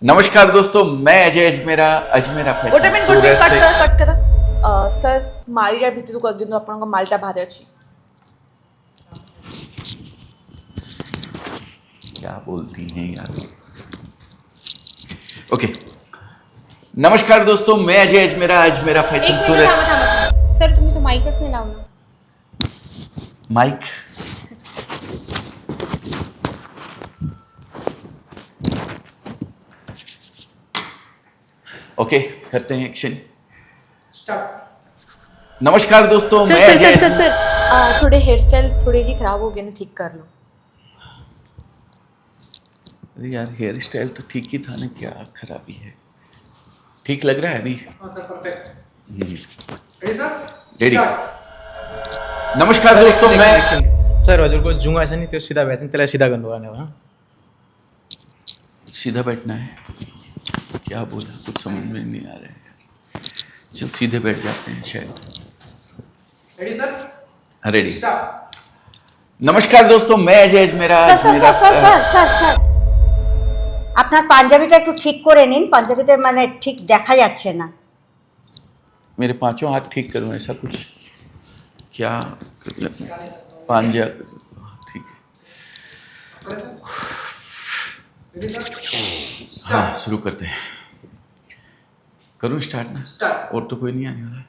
नमस्कार दोस्तों, मैं अजय अजमेरा फैशन सूरत से। कट करा सर मारीटा भितर करदिनु आपनका मालटा भारे अछि। क्या बोलती हैं यार। ओके, नमस्कार दोस्तों, मैं अजय अजमेरा फैशन एक सूरत। मिनिट थांबा सर, तुम्ही तो माईकच नाही लावला. माइक ओके, करते हैं एक्शन। नमस्कार दोस्तों, सर मैं sir Ajay. Sir sir sir थोड़े हेयर स्टाइल थोड़ी जी खराब हो गए ना, ठीक कर लो। अरे यार, हेयर स्टाइल तो ठीक ही था ना, क्या खराबी है? ठीक लग रहा है अभी? रेडी। नमस्कार दोस्तों, मैं सर हजुर को जुङ्गा छ नि त्यो सिधा भएछ नि त्यसलाई सिधा गर्नुपर्ने हो. सीधा बैठना है। क्या बोला, कुछ समझ में नहीं आ रहा है। चल सीधे बैठ जाते हैं शायद। Ready sir? हाँ, रेडी। नमस्कार दोस्तों, मैं अजय স্যার আপনার পাঞ্জাবিটা একটু ঠিক করে নিন, পাঞ্জাবিতে মানে ঠিক দেখা যাচ্ছে না। मेरे पांचों हाथ ठीक करूं, ऐसा कुछ क्या? पांजा ठीक है। हाँ, शुरू करते हैं। करूं स्टार्ट ना? और तो कोई नहीं आने वाला।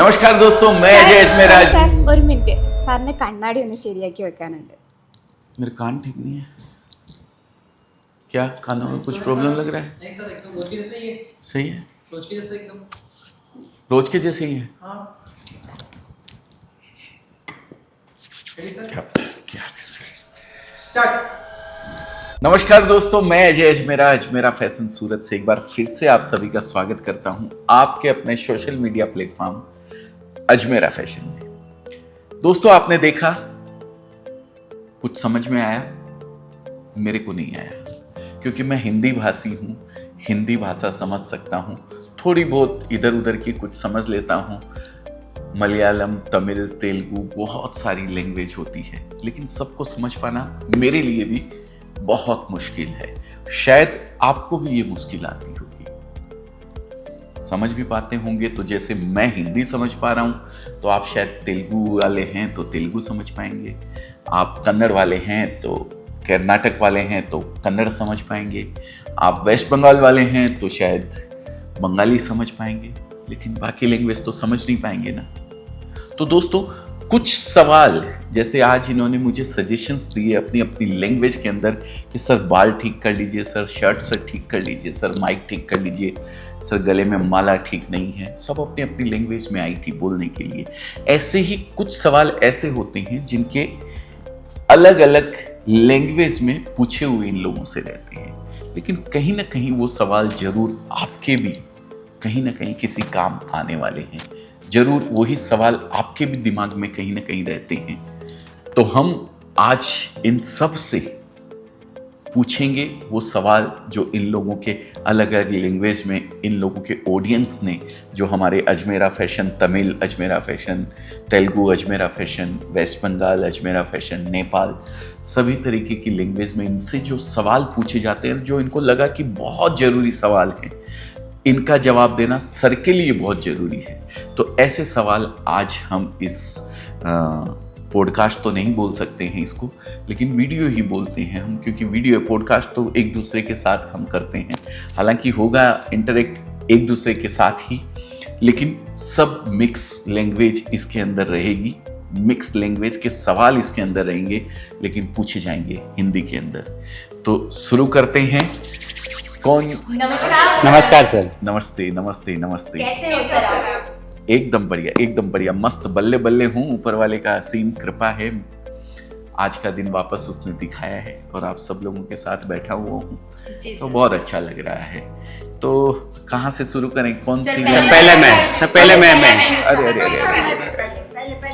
नमस्कार दोस्तों, मैं अजय अजमेरा। ഒരു മിനിറ്റ് സാറിന് കണ്ണാടി ഒന്ന് ശരിയാക്കി വെക്കാനുണ്ട്. मेरे कान ठीक नहीं है क्या? कानों में कुछ प्रॉब्लम लग रहा है? नहीं सर, एकदम रोज के जैसे ही है. सही है, रोज के जैसे एकदम. रोज के जैसे ही है। हाँ. Ready sir? क्या क्या स्टार्ट. नमस्कार दोस्तों, मैं अजय अजमेरा फैशन सूरत से एक बार फिर से आप सभी का स्वागत करता हूं आपके अपने social media platform Ajmera fashion में। दोस्तों, आपने देखा, कुछ समझ में आया? मेरे को नहीं आया, क्योंकि मैं हिंदी भाषी हूं, हिंदी भाषा समझ सकता हूं, थोड़ी बहुत इधर उधर की कुछ समझ लेता हूं। मलयालम, तमिल, तेलुगु, बहुत सारी लैंग्वेज होती है, लेकिन सबको समझ पाना मेरे लिए भी बहुत मुश्किल है। शायद आपको भी ये मुश्किल आती होगी। समझ भी पाते होंगे तो जैसे मैं हिंदी समझ पा रहा हूं, तो आप शायद तेलुगु वाले हैं तो तेलुगु समझ पाएंगे, आप कन्नड़ वाले हैं तो कर्नाटक वाले हैं तो कन्नड़ समझ पाएंगे, आप वेस्ट बंगाल वाले हैं तो शायद बंगाली समझ पाएंगे, लेकिन बाकी लैंग्वेज तो समझ नहीं पाएंगे ना। तो दोस्तों, कुछ सवाल जैसे आज इन्होंने मुझे सजेशंस दिए अपनी अपनी लैंग्वेज के अंदर कि सर बाल ठीक कर लीजिए, सर शर्ट सर ठीक कर लीजिए, सर माइक ठीक कर लीजिए, सर गले में माला ठीक नहीं है, सब अपनी अपनी लैंग्वेज में आई थी बोलने के लिए। ऐसे ही कुछ सवाल ऐसे होते हैं जिनके अलग अलग लैंग्वेज में पूछे हुए इन लोगों से रहते हैं, लेकिन कहीं ना कहीं वो सवाल जरूर आपके भी कहीं ना कहीं किसी काम आने वाले हैं। जरूर वही सवाल आपके भी दिमाग में कहीं ना कहीं रहते हैं। तो हम आज इन सब से पूछेंगे वो सवाल जो इन लोगों के अलग अलग लैंग्वेज में इन लोगों के ऑडियंस ने, जो हमारे Ajmera fashion Tamil, Ajmera fashion Telugu, Ajmera fashion West Bengal, Ajmera fashion Nepal, सभी तरीके की लैंग्वेज में इनसे जो सवाल पूछे जाते हैं, जो इनको लगा कि बहुत ज़रूरी सवाल है, इनका जवाब देना सर के लिए बहुत ज़रूरी है। तो ऐसे सवाल आज हम इस पॉडकास्ट तो नहीं बोल सकते हैं इसको, लेकिन वीडियो ही बोलते हैं हम, क्योंकि वीडियो पॉडकास्ट तो एक दूसरे के साथ हम करते हैं। हालांकि होगा इंटरेक्ट एक दूसरे के साथ ही, लेकिन सब मिक्स लैंग्वेज इसके अंदर रहेगी, मिक्स लैंग्वेज के सवाल इसके अंदर रहेंगे, लेकिन पूछे जाएंगे हिंदी के अंदर। तो शुरू करते हैं। कौन? नमस्कार सर. नमस्ते नमस्ते नमस्ते। कैसे हो सर आप? एकदम बढ़िया मस्त, बल्ले बल्ले हूँ। ऊपर वाले का असीम कृपा है, आज का दिन वापस उसने दिखाया है और आप सब लोगों के साथ बैठा हुआ हूँ, तो बहुत अच्छा लग रहा है। तो कहाँ से शुरू करें? कौन सी? पहले मैं. अरे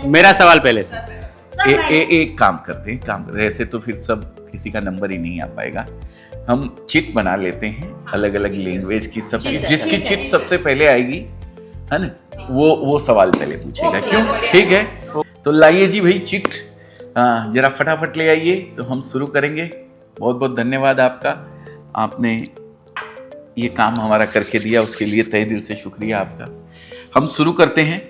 मेरा सवाल पहले सर. एक काम करते हैं, ऐसे तो फिर सब किसी का नंबर ही नहीं आ पाएगा। हम चिट बना लेते हैं अलग अलग लैंग्वेज की, सब जिसकी चिट सबसे पहले आएगी है ना, वो सवाल पहले पूछेगा। क्यों? ठीक है, तो लाइए जी भाई चिट, जरा फटाफट ले आइए, तो हम शुरू करेंगे। बहुत बहुत धन्यवाद आपका। आपने ये काम हमारा करके दिया, उसके लिए तहे दिल से शुक्रिया आपका। हम शुरू करते हैं।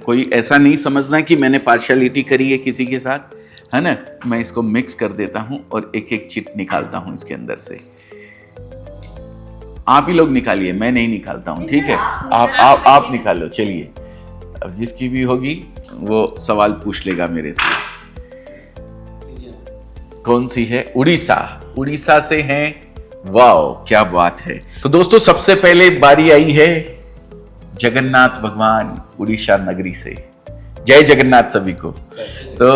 कोई ऐसा नहीं समझना कि मैंने पार्शियलिटी करी है किसी के साथ, है ना। मैं इसको मिक्स कर देता हूं और एक एक चिट निकालता हूं इसके अंदर से। आप ही लोग निकालिए, मैं नहीं निकालता हूं, ठीक है। आप निकालो। चलिए, अब जिसकी भी होगी वो सवाल पूछ लेगा मेरे से। कौन सी है? उड़ीसा। उड़ीसा से हैं। वाओ, क्या बात है। तो दोस्तों, सबसे पहले बारी आई है जगन्नाथ भगवान उड़ीसा नगरी से। जय जगन्नाथ सभी को। तो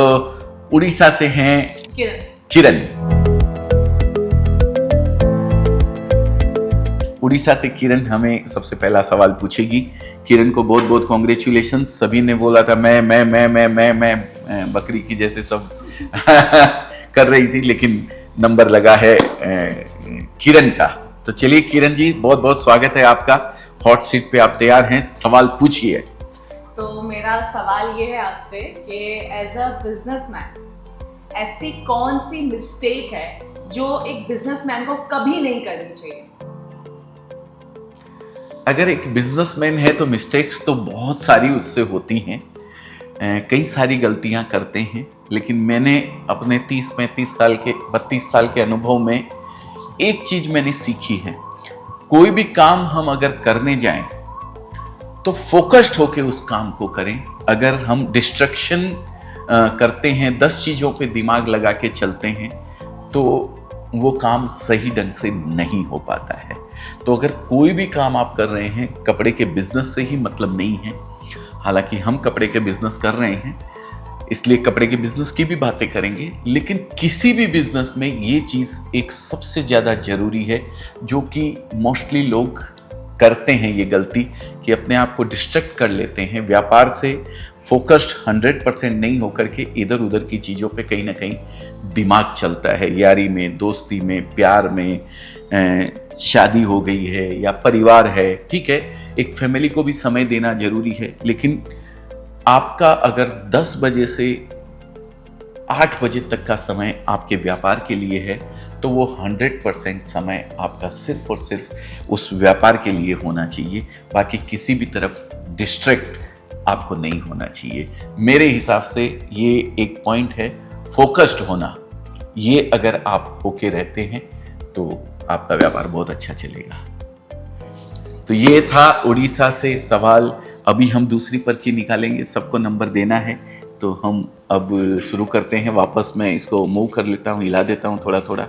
उड़ीसा से हैं किरण। उड़ीसा से किरण हमें सबसे पहला सवाल पूछेगी। किरण को बहुत बहुत कॉन्ग्रेचुलेशन। सभी ने बोला था मैं बकरी की जैसे सब कर रही थी, लेकिन नंबर लगा है किरण का। तो चलिए किरण जी, बहुत बहुत स्वागत है आपका। हॉट सीट पे आप तैयार हैं, सवाल पूछिए। तो मेरा सवाल ये है आपसे कि एज अ बिजनेसमैन ऐसी कौन सी मिस्टेक है जो एक बिजनेसमैन को कभी नहीं करनी चाहिए? अगर एक बिजनेसमैन है तो मिस्टेक्स तो बहुत सारी उससे होती हैं, कई सारी गलतियां करते हैं, लेकिन मैंने अपने 30-35 साल के 32 साल के अनुभव में एक चीज मैंने सीखी है। कोई भी काम हम अगर करने जाएं तो फोकस्ड होके उस काम को करें। अगर हम डिस्ट्रैक्शन करते हैं, 10 चीजों पे दिमाग लगा के चलते हैं, तो वो काम सही ढंग से नहीं हो पाता है। तो अगर कोई भी काम आप कर रहे हैं, कपड़े के बिजनेस से ही मतलब नहीं है। हालांकि हम कपड़े के बिजनेस कर रहे हैं, इसलिए कपड़े के बिजनेस की भी बातें करेंगे, लेकिन किसी भी बिजनेस में ये चीज़ एक सबसे ज़्यादा जरूरी है, जो कि मोस्टली लोग करते हैं ये गलती, कि अपने आप को डिस्ट्रैक्ट कर लेते हैं। व्यापार से फोकस्ड 100% नहीं होकर के इधर उधर की चीज़ों पे कहीं ना कहीं दिमाग चलता है। यारी में, दोस्ती में, प्यार में, शादी हो गई है या परिवार है, ठीक है, एक फैमिली को भी समय देना जरूरी है। लेकिन आपका अगर 10 बजे से 8 बजे तक का समय आपके व्यापार के लिए है, तो वो 100% समय आपका सिर्फ और सिर्फ उस व्यापार के लिए होना चाहिए। बाकी किसी भी तरफ डिस्ट्रैक्ट आपको नहीं होना चाहिए। मेरे हिसाब से ये एक पॉइंट है, फोकस्ड होना। ये अगर आप होके रहते हैं तो आपका व्यापार बहुत अच्छा चलेगा। तो ये था उड़ीसा से सवाल। अभी हम दूसरी पर्ची निकालेंगे, सबको नंबर देना है। तो हम अब शुरू करते हैं। वापस मैं इसको मूव कर लेता हूँ, हिला देता हूँ थोड़ा थोड़ा।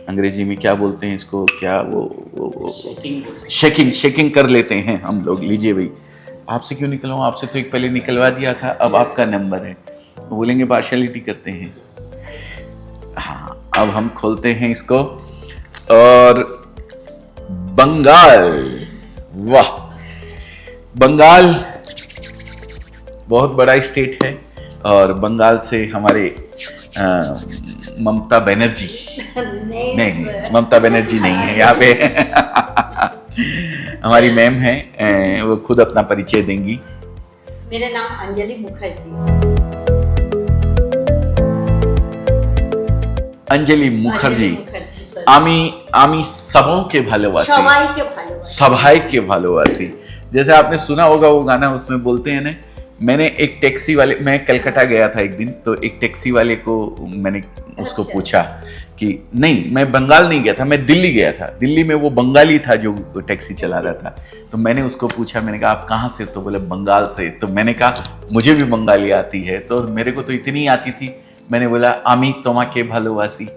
अंग्रेजी में क्या बोलते हैं इसको, क्या वो शेकिंग कर लेते हैं हम लोग। लीजिए भाई, आपसे क्यों निकलवाऊँ, आपसे तो एक पहले निकलवा दिया था, अब आपका नंबर है। बोलेंगे पार्शियलिटी करते हैं। हाँ, अब हम खोलते हैं इसको। और बंगाल, वाह, बंगाल बहुत बड़ा स्टेट है। और बंगाल से हमारे ममता बनर्जी नहीं, ममता बनर्जी नहीं है यहाँ पे हमारी मैम है, वो खुद अपना परिचय देंगी। मेरा नाम अंजलि मुखर्जी। अंजलि मुखर्जी। आमी सबों के भालोवासी, सभाई के भालोवासी। जैसे आपने सुना होगा वो गाना, उसमें बोलते हैं ना, मैंने एक टैक्सी वाले, मैं कलकत्ता गया था एक दिन, तो एक टैक्सी वाले को मैंने उसको पूछा कि नहीं, मैं बंगाल नहीं गया था, मैं दिल्ली गया था। दिल्ली में वो बंगाली था जो टैक्सी चला रहा था। तो मैंने उसको पूछा, मैंने कहा आप कहाँ से? तो बोले बंगाल से। तो मैंने कहा मुझे भी बंगाली आती है, तो मेरे को तो इतनी आती थी। मैंने बोला आमी तोमा के भालोवासी।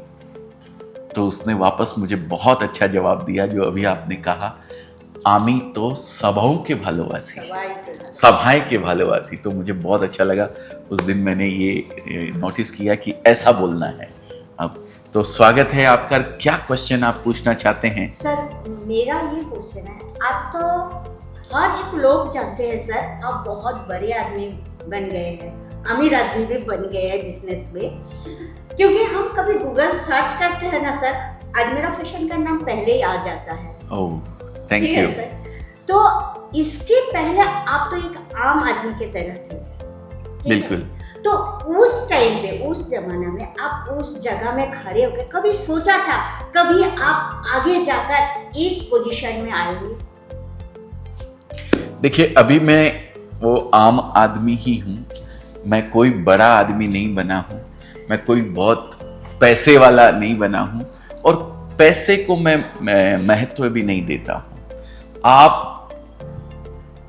तो उसने वापस मुझे बहुत अच्छा जवाब दिया, जो अभी आपने कहा, आमी तो सभाओं के भालोवासी, सभाएं के भालोवासी। तो मुझे बहुत अच्छा लगा। उस दिन मैंने ये नोटिस किया कि ऐसा बोलना है। अब तो स्वागत है आपका। क्या क्वेश्चन आप पूछना चाहते हैं? सर, मेरा ये क्वेश्चन है, आज तो हर एक लोग जानते हैं सर, आप बहुत बड़े आदमी बन गए हैं, अमीर आदमी भी बन गए हैं बिजनेस में। क्योंकि हम कभी गूगल सर्च करते हैं ना सर, अजमेरा फैशन का नाम पहले ही आ जाता है। ओह, थैंक यू। तो इसके पहले आप तो एक आम आदमी की तरह थे, बिल्कुल। तो उस टाइम पे, उस जमाने में आप उस जगह में खड़े होकर कभी सोचा था कभी आप आगे जाकर इस पोजीशन में आएंगे? देखिए, अभी मैं वो आम आदमी ही हूँ, मैं कोई बड़ा आदमी नहीं बना हूँ, मैं कोई बहुत पैसे वाला नहीं बना हूँ, और पैसे को मैं महत्व भी नहीं देता हूँ। आप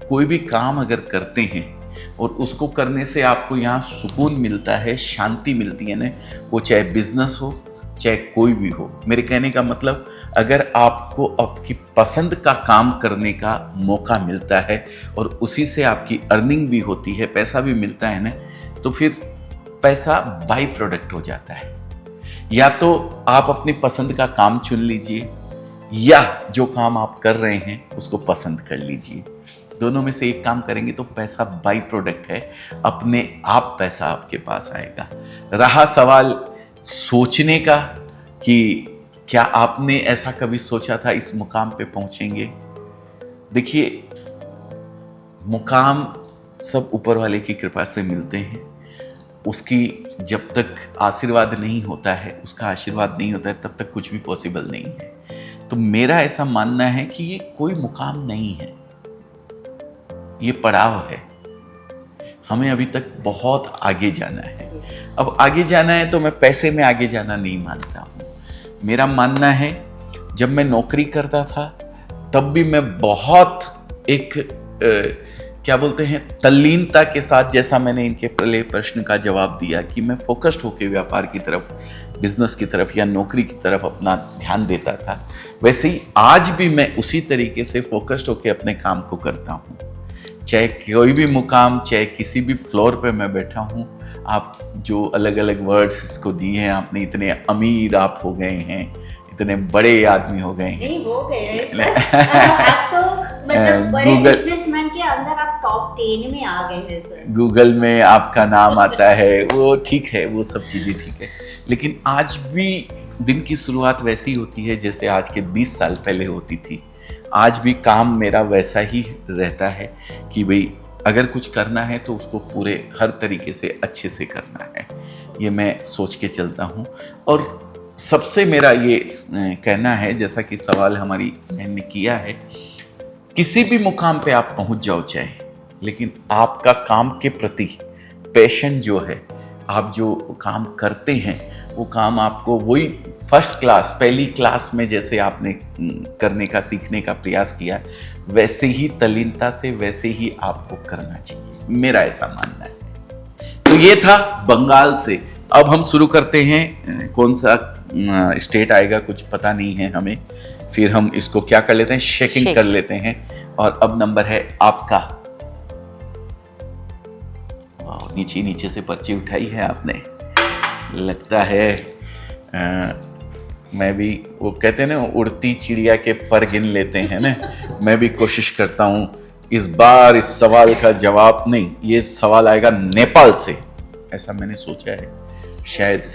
कोई भी काम अगर करते हैं और उसको करने से आपको यहाँ सुकून मिलता है, शांति मिलती है ना, वो चाहे बिजनेस हो चाहे कोई भी हो। मेरे कहने का मतलब, अगर आपको आपकी पसंद का काम करने का मौका मिलता है और उसी से आपकी अर्निंग भी होती है, पैसा भी मिलता है ना, तो फिर पैसा बाई प्रोडक्ट हो जाता है। या तो आप अपनी पसंद का काम चुन लीजिए, या जो काम आप कर रहे हैं उसको पसंद कर लीजिए। दोनों में से एक काम करेंगे तो पैसा बाई प्रोडक्ट है, अपने आप पैसा आपके पास आएगा। रहा सवाल सोचने का कि क्या आपने ऐसा कभी सोचा था इस मुकाम पे पहुंचेंगे? देखिए, मुकाम सब ऊपर वाले की कृपा से मिलते हैं। उसकी जब तक आशीर्वाद नहीं होता है, उसका आशीर्वाद नहीं होता है, तब तक कुछ भी पॉसिबल नहीं है। तो मेरा ऐसा मानना है कि ये कोई मुकाम नहीं है, ये पड़ाव है। हमें अभी तक बहुत आगे जाना है। अब आगे जाना है तो मैं पैसे में आगे जाना नहीं मानता हूँ। मेरा मानना है, जब मैं नौकरी करता था तब भी मैं बहुत एक क्या बोलते हैं, तल्लीनता के साथ, जैसा मैंने इनके पहले प्रश्न का जवाब दिया कि मैं फोकस्ड होकर व्यापार की तरफ, बिजनेस की तरफ या नौकरी की तरफ अपना ध्यान देता था, वैसे ही आज भी मैं उसी तरीके से फोकस्ड होकर अपने काम को करता हूँ। चाहे कोई भी मुकाम, चाहे किसी भी फ्लोर पे मैं बैठा हूँ, आप जो अलग अलग वर्ड्स इसको दिए हैं आपने, इतने अमीर आप हो गए हैं, इतने बड़े आदमी हो गए हैं। नहीं हो गए हैं सर। आज तो मतलब बड़े बिजनेसमैन के अंदर आप टॉप 10 में आ गए हैं सर। गूगल में आपका नाम आता है, वो ठीक है, वो सब चीज़ें ठीक है, लेकिन आज भी दिन की शुरुआत वैसी होती है जैसे आज के 20 साल पहले होती थी। आज भी काम मेरा वैसा ही रहता है कि भाई अगर कुछ करना है तो उसको पूरे हर तरीके से अच्छे से करना है, ये मैं सोच के चलता हूँ। और सबसे मेरा ये कहना है, जैसा कि सवाल हमारी बहन ने किया है, किसी भी मुकाम पे आप पहुँच जाओ चाहे, लेकिन आपका काम के प्रति पैशन जो है, आप जो काम करते हैं वो काम आपको वही फर्स्ट क्लास, पहली क्लास में जैसे आपने करने का, सीखने का प्रयास किया, वैसे ही तल्लीनता से, वैसे ही आपको करना चाहिए, मेरा ऐसा मानना है। तो ये था बंगाल से। अब हम शुरू करते हैं, कौन सा स्टेट आएगा कुछ पता नहीं है हमें, फिर हम इसको क्या कर लेते हैं, शेकिंग कर लेते हैं। और अब नंबर है आपका। नीचे नीचे से पर्ची उठाई है आपने, लगता है मैं भी, वो कहते हैं ना, उड़ती चिड़िया के पर गिन लेते हैं ना, मैं भी कोशिश करता हूँ इस बार इस सवाल का जवाब। नहीं, ये सवाल आएगा नेपाल से, ऐसा मैंने सोचा है शायद।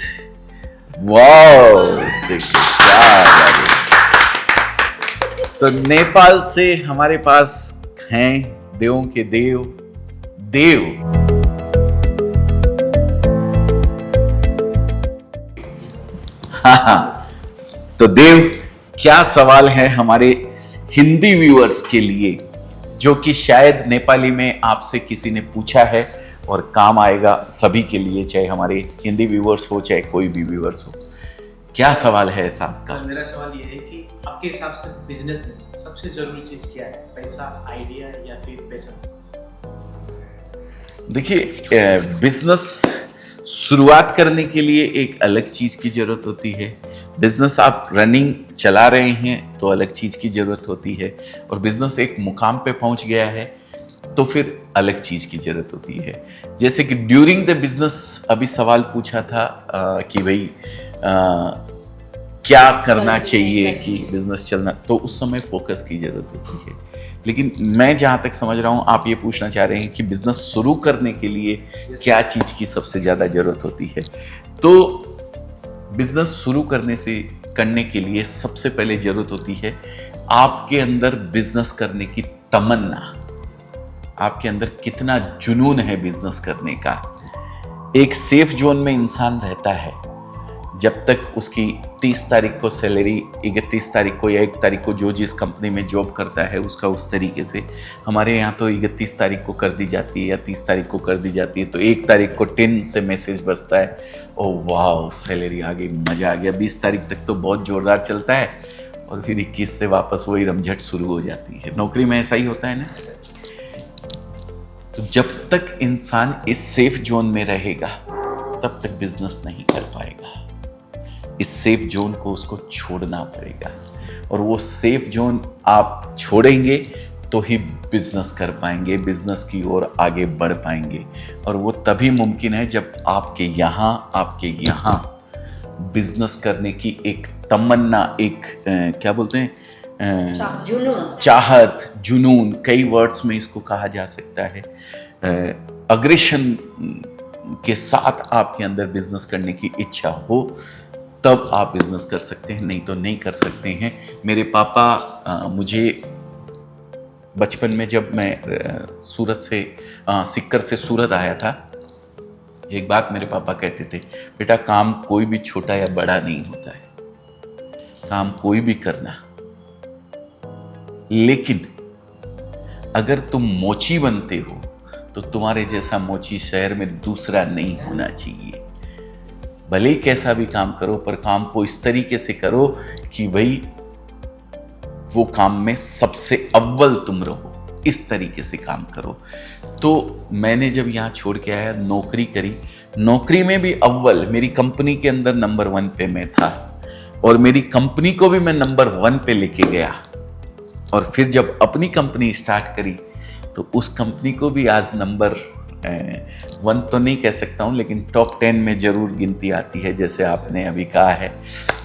वाह, देखिए क्या बात है। तो नेपाल से हमारे पास हैं देवों के देव, देव। हाँ, तो देव, क्या सवाल है हमारे हिंदी व्यूअर्स के लिए, जो कि शायद नेपाली में आपसे किसी ने पूछा है और काम आएगा सभी के लिए, चाहे हमारे हिंदी व्यूअर्स हो चाहे कोई भी व्यूअर्स हो। क्या सवाल है ऐसा आपका? मेरा सवाल ये है कि आपके हिसाब से बिजनेस में सबसे जरूरी चीज क्या है, पैसा, आइडिया या फिर पेशेंस? देखिए, बिजनेस शुरुआत करने के लिए एक अलग चीज की जरूरत होती है, बिजनेस आप रनिंग चला रहे हैं तो अलग चीज की जरूरत होती है, और बिजनेस एक मुकाम पे पहुंच गया है तो फिर अलग चीज की जरूरत होती है। जैसे कि ड्यूरिंग द बिजनेस अभी सवाल पूछा था कि भाई क्या करना चाहिए कि बिजनेस चलना, तो उस समय फोकस की जरूरत होती है। लेकिन मैं जहाँ तक समझ रहा हूँ, आप ये पूछना चाह रहे हैं कि बिजनेस शुरू करने के लिए क्या चीज़ की सबसे ज़्यादा ज़रूरत होती है। तो बिजनेस शुरू करने के लिए सबसे पहले ज़रूरत होती है आपके अंदर बिजनेस करने की तमन्ना, आपके अंदर कितना जुनून है बिजनेस करने का। एक सेफ जोन में इंसान रहता है जब तक उसकी 30 तारीख को सैलरी, 31 तारीख को या 1 तारीख को जो जिस कंपनी में जॉब करता है उसका उस तरीके से, हमारे यहाँ तो 31 तारीख को कर दी जाती है या 30 तारीख को कर दी जाती है, तो 1 तारीख को 10 से मैसेज बजता है, ओ वाह सैलरी आ गई, मज़ा आ गया। 20 तारीख तक तो बहुत ज़ोरदार चलता है और फिर 21 से वापस वही रमझट शुरू हो जाती है। नौकरी में ऐसा ही होता है ना। तो जब तक इंसान इस सेफ जोन में रहेगा तब तक बिजनेस नहीं कर पाएगा। इस सेफ जोन को उसको छोड़ना पड़ेगा और वो सेफ जोन आप छोड़ेंगे तो ही बिजनेस कर पाएंगे, बिजनेस की ओर आगे बढ़ पाएंगे। और वो तभी मुमकिन है जब आपके यहाँ बिजनेस करने की एक तमन्ना, एक क्या बोलते हैं, चाहत, जुनून, कई वर्ड्स में इसको कहा जा सकता है, अग्रेशन के साथ आपके अंदर बिजनेस करने की इच्छा हो, तब आप बिजनेस कर सकते हैं, नहीं तो नहीं कर सकते हैं। मेरे पापा मुझे बचपन में, जब मैं सूरत से सिक्कर से सूरत आया था, एक बात मेरे पापा कहते थे, बेटा काम कोई भी छोटा या बड़ा नहीं होता है, काम कोई भी करना, लेकिन अगर तुम मोची बनते हो तो तुम्हारे जैसा मोची शहर में दूसरा नहीं होना चाहिए। भले ही कैसा भी काम करो, पर काम को इस तरीके से करो कि भाई वो काम में सबसे अव्वल तुम रहो, इस तरीके से काम करो। तो मैंने जब यहाँ छोड़ के आया, नौकरी करी, नौकरी में भी अव्वल, मेरी कंपनी के अंदर नंबर 1 पे मैं था और मेरी कंपनी को भी मैं नंबर 1 पे लेके गया। और फिर जब अपनी कंपनी स्टार्ट करी तो उस कंपनी को भी आज नंबर 1 तो नहीं कह सकता हूँ, लेकिन टॉप 10 में जरूर गिनती आती है, जैसे आपने अभी कहा है।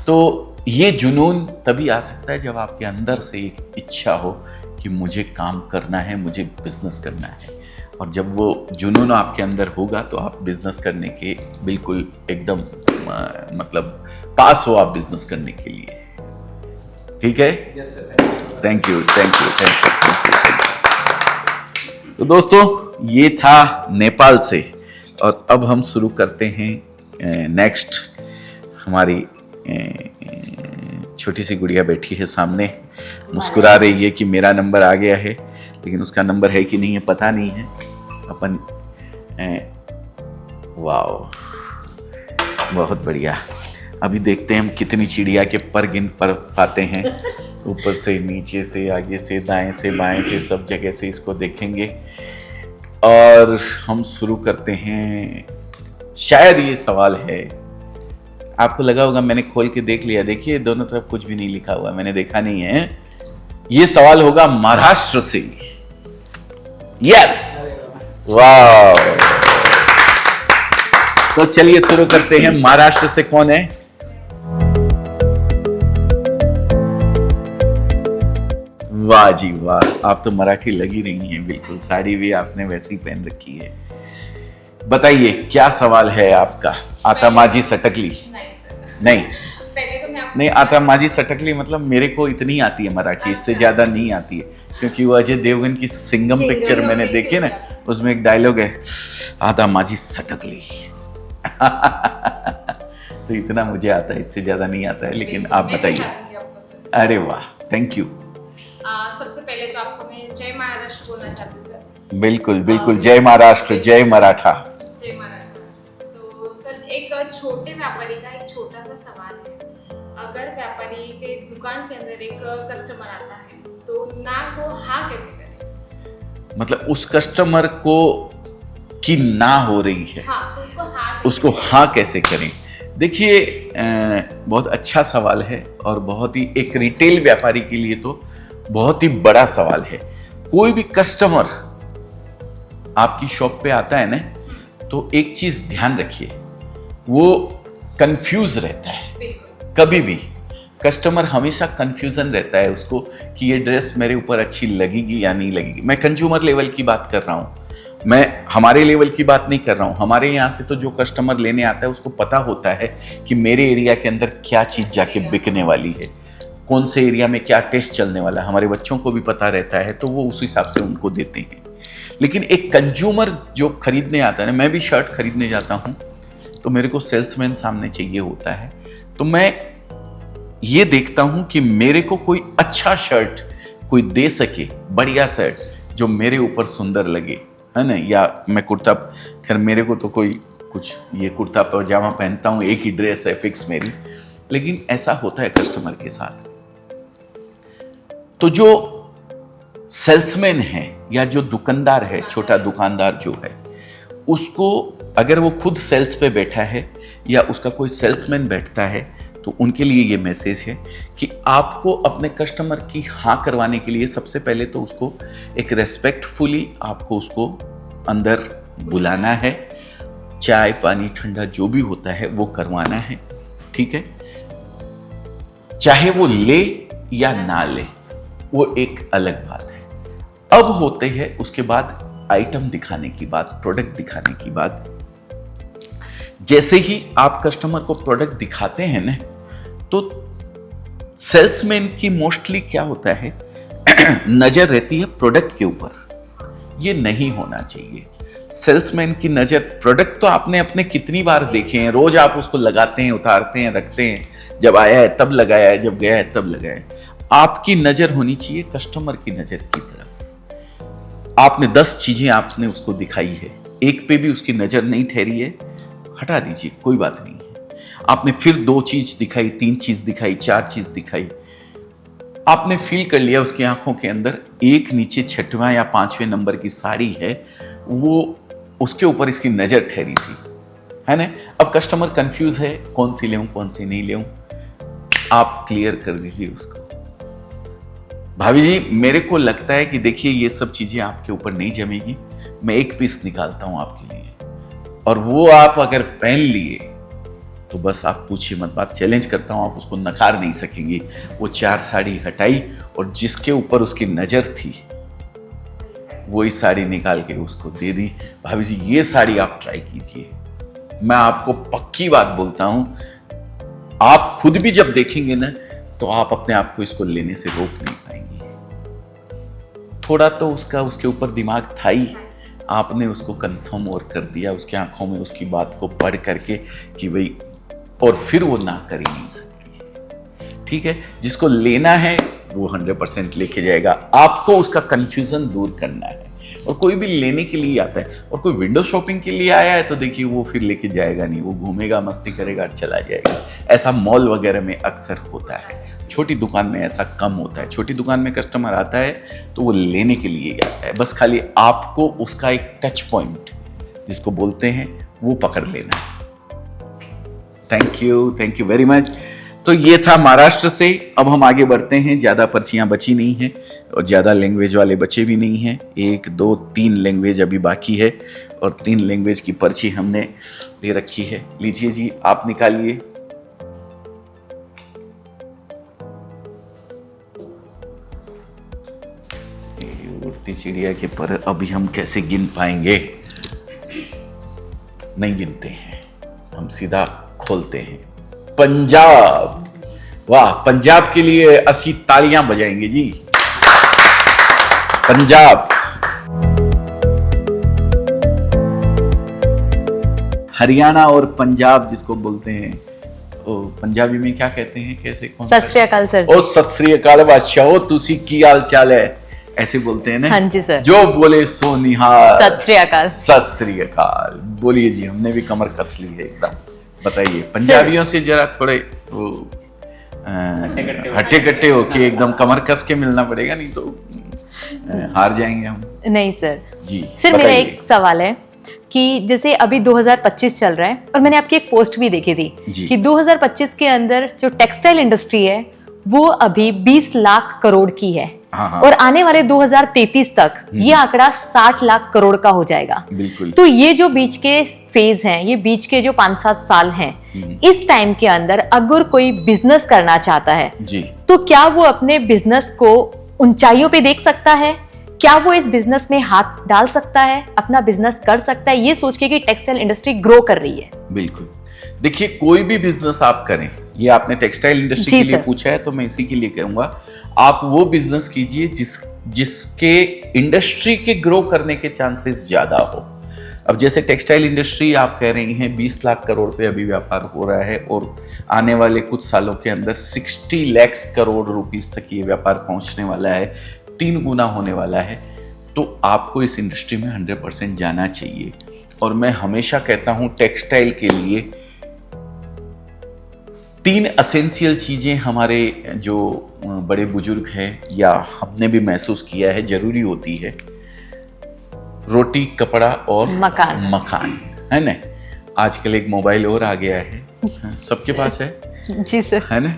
तो ये जुनून तभी आ सकता है जब आपके अंदर से एक इच्छा हो कि मुझे काम करना है, मुझे बिजनेस करना है। और जब वो जुनून आपके अंदर होगा तो आप बिजनेस करने के बिल्कुल एकदम मतलब पास हो आप बिजनेस करने के लिए। ठीक है, यस सर, थैंक यू। तो दोस्तों ये था नेपाल से, और अब हम शुरू करते हैं नेक्स्ट। हमारी छोटी सी गुड़िया बैठी है सामने, मुस्कुरा रही है कि मेरा नंबर आ गया है, लेकिन उसका नंबर है कि नहीं है पता नहीं है। अपन वाओ, बहुत बढ़िया। अभी देखते हैं हम कितनी चिड़िया के पर गिन पर पाते हैं, ऊपर से, नीचे से, आगे से, दाएं से, बाएं से, सब जगह से इसको देखेंगे। और हम शुरू करते हैं। शायद ये सवाल है, आपको लगा होगा मैंने खोल के देख लिया, देखिए दोनों तरफ कुछ भी नहीं लिखा हुआ, मैंने देखा नहीं है। ये सवाल होगा महाराष्ट्र से। यस, वाह। तो चलिए शुरू करते हैं। महाराष्ट्र से कौन है? वाह जी वाह, आप तो मराठी लगी रही हैं बिल्कुल, साड़ी भी आपने वैसी पहन रखी है। बताइए क्या सवाल है आपका? आता माझी सटकली? नहीं सर, नहीं पहले तो मैं आपको नहीं, आता माझी सटकली मतलब मेरे को इतनी आती है मराठी, इससे ज्यादा नहीं आती है, क्योंकि वो अजय देवगन की सिंघम पिक्चर मैंने देखी ना, उसमें एक डायलॉग है, आता माझी सटकली। तो इतना मुझे आता है, इससे ज्यादा नहीं आता है, लेकिन आप बताइए। अरे वाह, थैंक यू। सबसे पहले तो आपको मैं जय महाराष्ट्र बोलना चाहती हूँ सर। बिल्कुल बिल्कुल, जय महाराष्ट्र, जय मराठा। जय महाराष्ट्र। तो सर एक छोटे व्यापारी का एक छोटा सा सवाल है, अगर व्यापारी के दुकान के अंदर एक कस्टमर आता है तो ना को हाँ कैसे करें? मतलब उस कस्टमर को की ना हो रही है, हाँ, तो उसको हाँ कैसे करें? देखिए बहुत अच्छा सवाल है और बहुत ही, एक रिटेल व्यापारी के लिए तो बहुत ही बड़ा सवाल है। कोई भी कस्टमर आपकी शॉप पे आता है ना, तो एक चीज ध्यान रखिए, वो कंफ्यूज रहता है। कभी भी कस्टमर हमेशा कंफ्यूजन रहता है उसको कि ये ड्रेस मेरे ऊपर अच्छी लगेगी या नहीं लगेगी। मैं कंज्यूमर लेवल की बात कर रहा हूँ, मैं हमारे लेवल की बात नहीं कर रहा हूँ। हमारे यहाँ से तो जो कस्टमर लेने आता है उसको पता होता है कि मेरे एरिया के अंदर क्या चीज़ जाके बिकने वाली है, कौन से एरिया में क्या टेस्ट चलने वाला है, हमारे बच्चों को भी पता रहता है, तो वो उस हिसाब से उनको देते हैं। लेकिन एक कंज्यूमर जो खरीदने आता है ना, मैं भी शर्ट खरीदने जाता हूं तो मेरे को सेल्समैन सामने चाहिए होता है, तो मैं ये देखता हूं कि मेरे को कोई अच्छा शर्ट कोई दे सके, बढ़िया शर्ट जो मेरे ऊपर सुंदर लगे, है ना। या मैं कुर्ता, खैर मेरे को तो कोई कुछ, ये कुर्ता पजामा पहनता हूं, एक ही ड्रेस है फिक्स मेरी, लेकिन ऐसा होता है कस्टमर के साथ। तो जो सेल्समैन है या जो दुकानदार है, छोटा दुकानदार जो है, उसको अगर वो खुद सेल्स पे बैठा है या उसका कोई सेल्समैन बैठता है, तो उनके लिए ये मैसेज है कि आपको अपने कस्टमर की हाँ करवाने के लिए सबसे पहले तो उसको एक रेस्पेक्टफुली आपको उसको अंदर बुलाना है, चाय पानी ठंडा जो भी होता है वो करवाना है, ठीक है। चाहे वो ले या ना ले, वो एक अलग बात है। अब होते हैं उसके बाद आइटम दिखाने की बात, प्रोडक्ट दिखाने की बात। जैसे ही आप कस्टमर को प्रोडक्ट दिखाते हैं ना, तो सेल्समैन की मोस्टली क्या होता है नजर रहती है प्रोडक्ट के ऊपर। ये नहीं होना चाहिए। सेल्समैन की नजर, प्रोडक्ट तो आपने अपने कितनी बार देखे हैं, रोज आप उसको लगाते हैं, उतारते हैं, रखते हैं, जब आया है तब लगाया है, जब गया है तब लगाया है। आपकी नजर होनी चाहिए कस्टमर की नजर की तरफ। आपने 10 चीजें आपने उसको दिखाई है, एक पे भी उसकी नजर नहीं ठहरी है, हटा दीजिए, कोई बात नहीं है। आपने फिर 2 चीज दिखाई, 3 चीज दिखाई, 4 चीज दिखाई, आपने फील कर लिया उसकी आंखों के अंदर एक नीचे 6वां या 5वें नंबर की साड़ी है, वो उसके ऊपर इसकी नजर ठहरी थी, है ना। अब कस्टमर कंफ्यूज है, कौन सी लेऊं कौन सी नहीं लेऊं, आप क्लियर कर दीजिए उसको। भाभी जी, मेरे को लगता है कि देखिए ये सब चीजें आपके ऊपर नहीं जमेगी, मैं एक पीस निकालता हूं आपके लिए, और वो आप अगर पहन लिए तो बस आप पूछिए मत, बात चैलेंज करता हूं, आप उसको नकार नहीं सकेंगे। वो 4 साड़ी हटाई और जिसके ऊपर उसकी नजर थी वही साड़ी निकाल के उसको दे दी। भाभी जी, ये साड़ी आप ट्राई कीजिए, मैं आपको पक्की बात बोलता हूं, आप खुद भी जब देखेंगे ना तो आप अपने आप को इसको लेने से रोक नहीं पाएंगे। थोड़ा तो उसका उसके ऊपर दिमाग था ही, आपने उसको कंफर्म और कर दिया उसकी आंखों में, उसकी बात को पढ़ करके कि भाई, और फिर वो ना कर ही नहीं सकती, ठीक है। जिसको लेना है वो 100% लेके जाएगा, आपको उसका कंफ्यूजन दूर करना है। और कोई भी लेने के लिए आता है और कोई विंडो शॉपिंग के लिए आया है तो देखिए वो फिर लेके जाएगा नहीं, वो घूमेगा, मस्ती करेगा, चला जाएगा। ऐसा मॉल वगैरह में अक्सर होता है, छोटी दुकान में ऐसा कम होता है। छोटी दुकान में कस्टमर आता है तो वो लेने के लिए आता है, बस खाली आपको उसका एक टच पॉइंट जिसको बोलते हैं वो पकड़ लेना है। Thank you very much. तो ये था महाराष्ट्र से। अब हम आगे बढ़ते हैं, ज़्यादा पर्चियाँ बची नहीं हैं और ज़्यादा लैंग्वेज वाले बचे भी नहीं हैं। 1 2 3 लैंग्वेज अभी बाकी है और 3 लैंग्वेज की पर्ची हमने ले रखी है। लीजिए जी, आप निकालिए। उड़ती चिड़िया के पर अभी हम कैसे गिन पाएंगे? नहीं गिनते हैं, हम सीधा खोलते हैं। पंजाब, वाह, पंजाब के लिए 80 तालियां बजाएंगे जी। पंजाब। हरियाणा और पंजाब जिसको बोलते हैं, ओ पंजाबी में क्या कहते हैं, कैसे, कौन सा? सत श्री अकाल सर। ओ सत श्री अकाल बादशाह, ओ तुसी की हाल चाल है, ऐसे बोलते हैं ना। हाँ जी सर। जो बोले सो निहाल। सत श्री अकाल। सत श्री अकाल। बोलिए जी, हमने भी कमर कस ली है एकदम। बताइए, पंजाबियों से जरा थोड़े वो हट्टे कट्टे होके एकदम कमर कस के मिलना पड़ेगा, नहीं तो हार जाएंगे हम। नहीं सर जी सर, मेरा बताइए। एक सवाल है कि जैसे अभी 2025 चल रहा है और मैंने आपकी एक पोस्ट भी देखी थी जी। कि 2025 के अंदर जो टेक्सटाइल इंडस्ट्री है वो अभी 20 लाख करोड़ की है। हाँ, हाँ। और आने वाले 2033 तक ये आंकड़ा 60 लाख करोड़ का हो जाएगा। बिल्कुल। तो ये जो बीच के फेज हैं, ये बीच के जो 5-7 साल हैं, इस टाइम के अंदर अगर कोई बिजनेस करना चाहता है जी, तो क्या वो अपने बिजनेस को ऊंचाइयों पे देख सकता है? क्या वो इस बिजनेस में हाथ डाल सकता है, अपना बिजनेस कर सकता है, ये सोच के कि टेक्सटाइल इंडस्ट्री ग्रो कर रही है? बिल्कुल। देखिए, कोई भी बिजनेस आप करें, ये आपने टेक्सटाइल इंडस्ट्री जी के लिए सर। पूछा है, तो मैं इसी के लिए कहूंगा आप वो बिजनेस कीजिए जिसके इंडस्ट्री के ग्रो करने के चांसेस ज्यादा हो। अब जैसे टेक्सटाइल इंडस्ट्री आप कह रही हैं 20 लाख करोड़ पे अभी व्यापार हो रहा है और आने वाले कुछ सालों के अंदर 60 लाख करोड़ रुपीस तक ये व्यापार पहुंचने वाला है, 3 गुना होने वाला है। तो आपको इस इंडस्ट्री में 100% जाना चाहिए। और मैं हमेशा कहता हूं टेक्सटाइल के लिए 3 एसेंशियल चीजें हमारे जो बड़े बुजुर्ग हैं या हमने भी महसूस किया है जरूरी होती है, रोटी, कपड़ा और मकान, है ना। आजकल एक मोबाइल और आ गया है, सबके पास है, जी सर। है ना।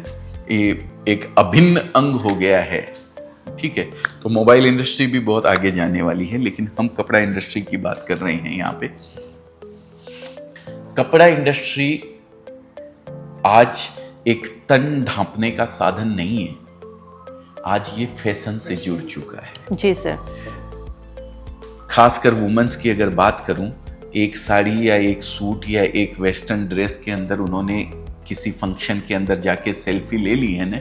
ये एक अभिन्न अंग हो गया है, ठीक है। तो मोबाइल इंडस्ट्री भी बहुत आगे जाने वाली है, लेकिन हम कपड़ा इंडस्ट्री की बात कर रहे हैं यहाँ पे। कपड़ा इंडस्ट्री आज एक तन ढांपने का साधन नहीं है, आज ये फैशन से जुड़ चुका है। जी सर। खासकर वुमेन्स की अगर बात करूं, एक साड़ी या एक सूट या एक वेस्टर्न ड्रेस के अंदर उन्होंने किसी फंक्शन के अंदर जाके सेल्फी ले ली है ना,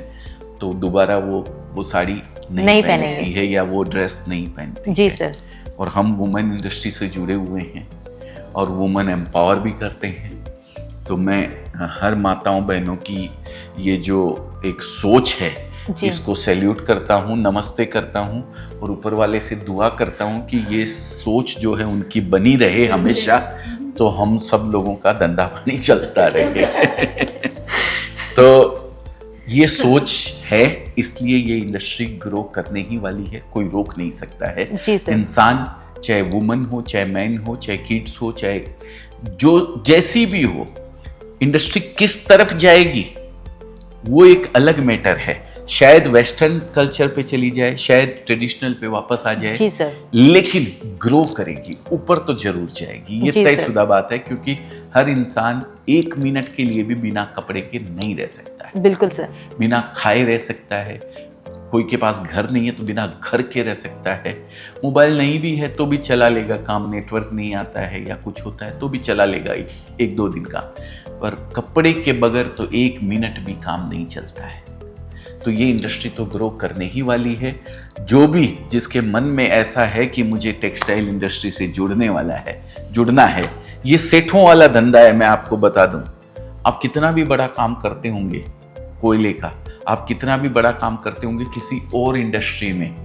तो दोबारा वो साड़ी नहीं पहनती है या वो ड्रेस नहीं पहनती जी है। सर। और हम वुमेन इंडस्ट्री से जुड़े हुए हैं और वुमेन एम्पावर भी करते हैं। तो मैं हर माताओं बहनों की ये जो एक सोच है इसको सैल्यूट करता हूँ, नमस्ते करता हूँ और ऊपर वाले से दुआ करता हूँ कि ये सोच जो है उनकी बनी रहे हमेशा, तो हम सब लोगों का धंधा पानी चलता रहे। तो ये सोच है, इसलिए ये इंडस्ट्री ग्रो करने ही वाली है, कोई रोक नहीं सकता है। जी सर। इंसान चाहे वुमन हो, चाहे मैन हो, चाहे किड्स हो, चाहे जो जैसी भी हो, इंडस्ट्री किस तरफ जाएगी वो एक अलग मैटर है। शायद वेस्टर्न कल्चर पे चली जाए, शायद ट्रेडिशनल पे वापस आ जाए, जी सर। लेकिन ग्रो करेगी, ऊपर तो जरूर जाएगी, ये जी सर। तयशुदा बात है। क्योंकि हर इंसान 1 मिनट के लिए भी बिना कपड़े के नहीं रह सकता है, बिल्कुल सर। बिना खाए रह सकता है। कोई के पास घर नहीं है तो बिना घर के रह सकता है। मोबाइल नहीं भी है तो भी चला लेगा काम, नेटवर्क नहीं आता है या कुछ होता है तो भी चला लेगा 1-2 दिन का। पर कपड़े के बगैर तो 1 मिनट भी काम नहीं चलता है। तो ये इंडस्ट्री तो ग्रो करने ही वाली है। जो भी जिसके मन में ऐसा है कि मुझे टेक्सटाइल इंडस्ट्री से जुड़ना है, ये सेठों वाला धंधा है। मैं आपको बता दूं, आप कितना भी बड़ा काम करते होंगे कोयले का, आप कितना भी बड़ा काम करते होंगे किसी और इंडस्ट्री में,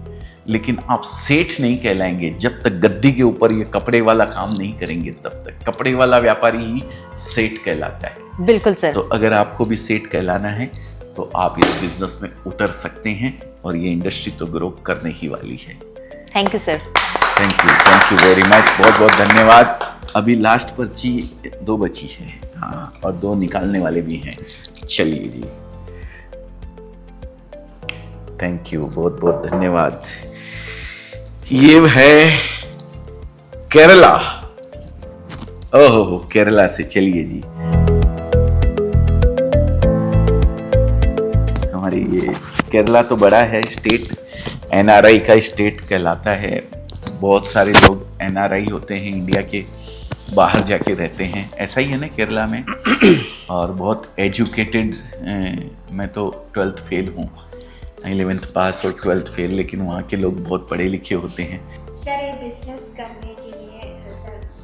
लेकिन आप सेठ नहीं कहलाएंगे जब तक गद्दी के ऊपर ये कपड़े वाला काम नहीं करेंगे। तब तक कपड़े वाला व्यापारी ही सेठ कहलाता है। बिल्कुल सर। तो अगर आपको भी सेठ कहलाना है तो आप इस बिजनेस में उतर सकते हैं और ये इंडस्ट्री तो ग्रो करने ही वाली है। Thank you sir. Thank you very much, बहुत बहुत धन्यवाद। अभी लास्ट पर्ची 2 बची है, हाँ, और 2 निकालने वाले भी हैं। चलिए जी, थैंक यू, बहुत बहुत धन्यवाद। ये है केरला, ओहो केरला से। चलिए जी, हमारी ये केरला तो बड़ा है स्टेट, एनआरआई का स्टेट कहलाता है। बहुत सारे लोग एनआरआई होते हैं, इंडिया के बाहर जाके रहते हैं, ऐसा ही है ना केरला में। और बहुत एजुकेटेड, मैं तो 12th फेल हूँ, 11th पास और 12th फेल, लेकिन वहाँ के लोग बहुत पढ़े लिखे होते हैं। सर ये बिजनेस करने के लिए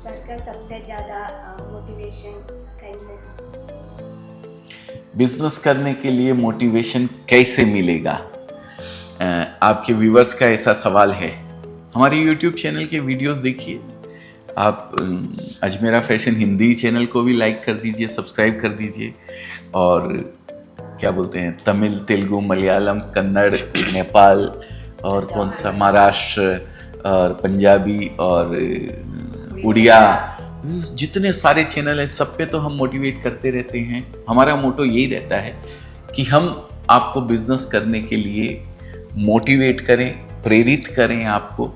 सर का सबसे ज़्यादा मोटिवेशन कैसे? बिजनेस करने के लिए मोटिवेशन कैसे मिलेगा? आपके व्यूवर्स का ऐसा सवाल है। हमारे YouTube चैनल के वीडियोस देखिए, आप अजमेरा फैशन हिंदी चैनल को भी लाइक कर दीजिए, सब्सक्राइब कर दीजिए। और क्या बोलते हैं, तमिल, तेलुगु, मलयालम, कन्नड़, नेपाल और कौन सा, महाराष्ट्र और पंजाबी और उड़िया, जितने सारे चैनल हैं सब पे तो हम मोटिवेट करते रहते हैं। हमारा मोटो यही रहता है कि हम आपको बिजनेस करने के लिए मोटिवेट करें, प्रेरित करें आपको,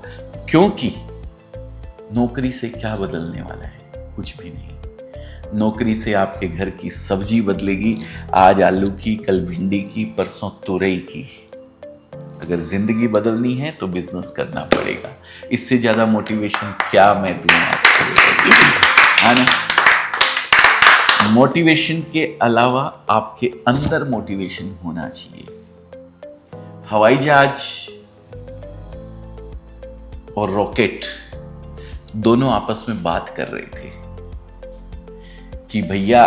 क्योंकि नौकरी से क्या बदलने वाला है? कुछ भी नहीं। नौकरी से आपके घर की सब्जी बदलेगी, आज आलू की, कल भिंडी की, परसों तुरई की। अगर जिंदगी बदलनी है तो बिजनेस करना पड़ेगा। इससे ज्यादा मोटिवेशन क्या मैं दूं आपको, है ना? मोटिवेशन के अलावा आपके अंदर मोटिवेशन होना चाहिए। हवाई जहाज और रॉकेट दोनों आपस में बात कर रहे थे कि भैया,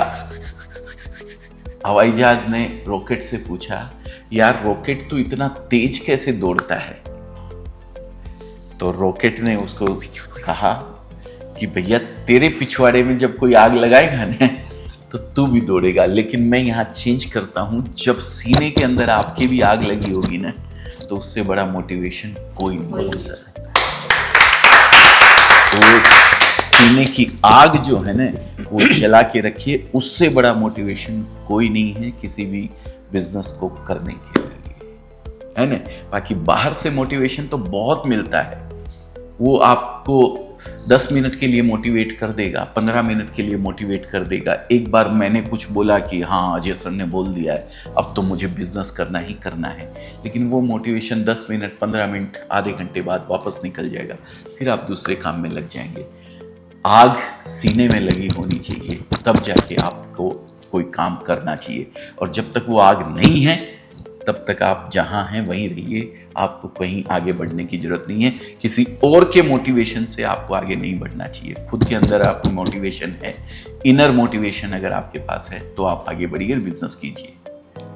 हवाई जहाज ने रॉकेट से पूछा, यार रॉकेट तो इतना तेज कैसे दौड़ता है? तो रॉकेट ने उसको कहा कि भैया, तेरे पिछवाड़े में जब कोई आग लगाएगा ना तो तू भी दौड़ेगा, लेकिन मैं यहां चेंज करता हूं, जब सीने के अंदर आपकी भी आग लगी होगी ना तो उससे बड़ा मोटिवेशन कोई नहीं हो सकता। तो सीने की आग जो है ना वो जला के रखिए, उससे बड़ा मोटिवेशन कोई नहीं है किसी भी बिजनेस को करने के लिए, है ना। बाकी बाहर से मोटिवेशन तो बहुत मिलता है, वो आपको 10 मिनट के लिए मोटिवेट कर देगा, 15 मिनट के लिए मोटिवेट कर देगा। एक बार मैंने कुछ बोला कि हाँ अजय सर ने बोल दिया है, अब तो मुझे बिजनेस करना ही करना है, लेकिन वो मोटिवेशन 10 मिनट 15 मिनट आधे घंटे बाद वापस निकल जाएगा, फिर आप दूसरे काम में लग जाएंगे। आग सीने में लगी होनी चाहिए, तब जाके आपको कोई काम करना चाहिए, और जब तक वो आग नहीं है तब तक आप जहां हैं वहीं रहिए। आपको कहीं आगे बढ़ने की जरूरत नहीं है, किसी और के मोटिवेशन से आपको आगे नहीं बढ़ना चाहिए। खुद के अंदर आपको मोटिवेशन है, इनर मोटिवेशन अगर आपके पास है तो आप आगे बढ़िए, बिजनेस कीजिए।